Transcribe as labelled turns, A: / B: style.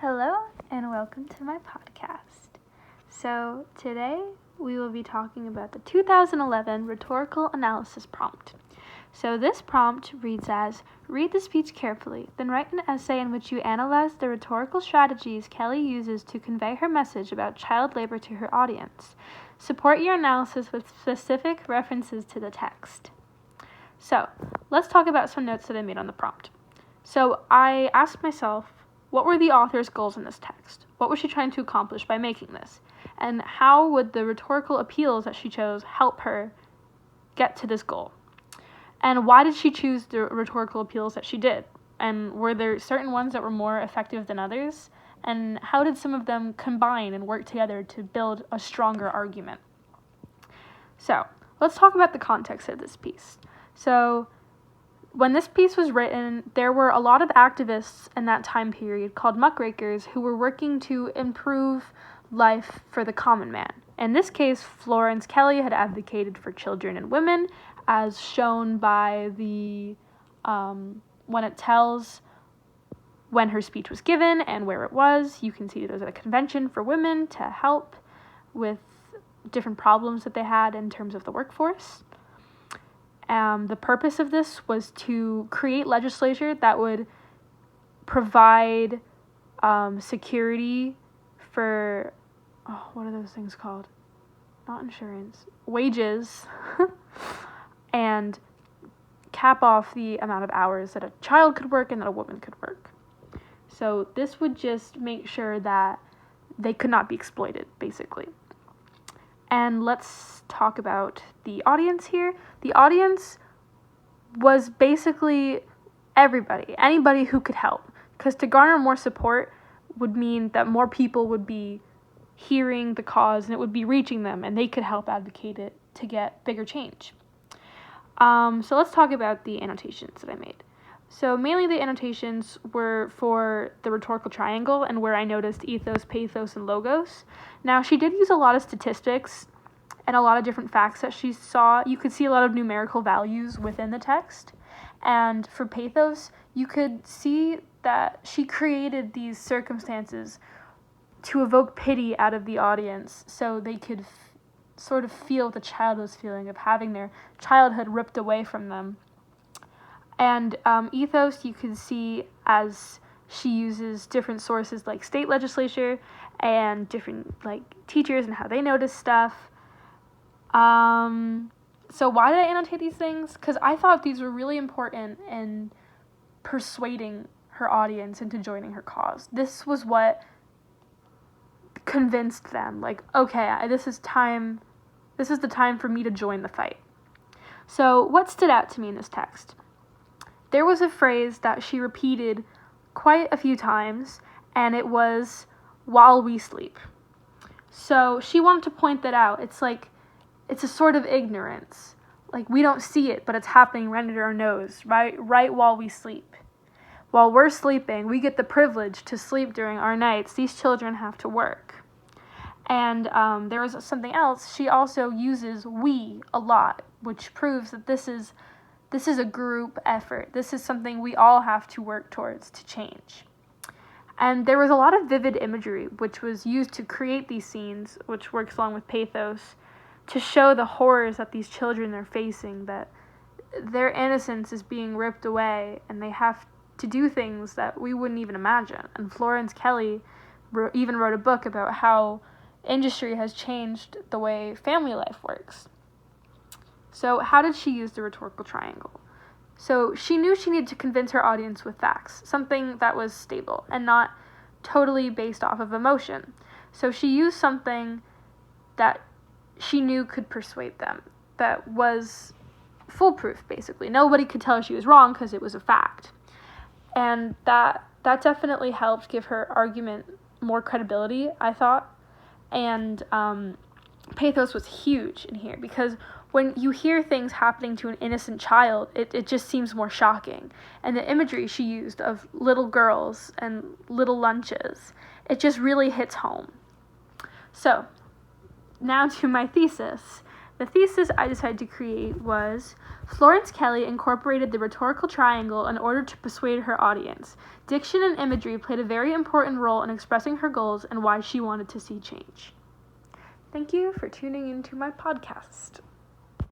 A: Hello and welcome to my podcast. So today we will be talking about the 2011 rhetorical analysis prompt. So this prompt reads as, read the speech carefully, then write an essay in which you analyze the rhetorical strategies Kelly uses to convey her message about child labor to her audience. Support your analysis with specific references to the text. So let's talk about some notes that I made on the prompt. So I asked myself, what were the author's goals in this text? What was she trying to accomplish by making this? And how would the rhetorical appeals that she chose help her get to this goal? And why did she choose the rhetorical appeals that she did? And were there certain ones that were more effective than others? And how did some of them combine and work together to build a stronger argument? So let's talk about the context of this piece. So when this piece was written, there were a lot of activists in that time period called muckrakers who were working to improve life for the common man. In this case, Florence Kelly had advocated for children and women, as shown by the when it tells when her speech was given and where it was. You can see it was at a convention for women to help with different problems that they had in terms of the workforce. The purpose of this was to create legislation that would provide security for, what are those things called? Not insurance. Wages, and cap off the amount of hours that a child could work and that a woman could work. So this would just make sure that they could not be exploited, basically. And let's talk about the audience here. The audience was basically everybody, anybody who could help. Because to garner more support would mean that more people would be hearing the cause and it would be reaching them and they could help advocate it to get bigger change. So let's talk about the annotations that I made. So mainly the annotations were for the rhetorical triangle and where I noticed ethos, pathos, and logos. Now, she did use a lot of statistics and a lot of different facts that she saw. You could see a lot of numerical values within the text. And for pathos, you could see that she created these circumstances to evoke pity out of the audience so they could sort of feel what the child was feeling of having their childhood ripped away from them. And ethos, you can see as she uses different sources like state legislature and different like teachers and how they notice stuff. So why did I annotate these things? Because I thought these were really important in persuading her audience into joining her cause. This was what convinced them, like, okay, this is the time for me to join the fight. So what stood out to me in this text? There was a phrase that she repeated quite a few times, and it was, while we sleep. So she wanted to point that out. It's like, it's a sort of ignorance. Like, we don't see it, but it's happening right under our nose, right while we sleep. While we're sleeping, we get the privilege to sleep during our nights. These children have to work. And there was something else. She also uses we a lot, which proves that this is a group effort. This is something we all have to work towards to change. And there was a lot of vivid imagery, which was used to create these scenes, which works along with pathos, to show the horrors that these children are facing, that their innocence is being ripped away, and they have to do things that we wouldn't even imagine. And Florence Kelly even wrote a book about how industry has changed the way family life works. So how did she use the rhetorical triangle? So she knew she needed to convince her audience with facts, something that was stable and not totally based off of emotion. So she used something that she knew could persuade them, that was foolproof, basically. Nobody could tell she was wrong because it was a fact. And that definitely helped give her argument more credibility, I thought. And pathos was huge in here because when you hear things happening to an innocent child, it just seems more shocking. And the imagery she used of little girls and little lunches, it just really hits home. So, now to my thesis. The thesis I decided to create was Florence Kelly incorporated the rhetorical triangle in order to persuade her audience. Diction and imagery played a very important role in expressing her goals and why she wanted to see change. Thank you for tuning into my podcast.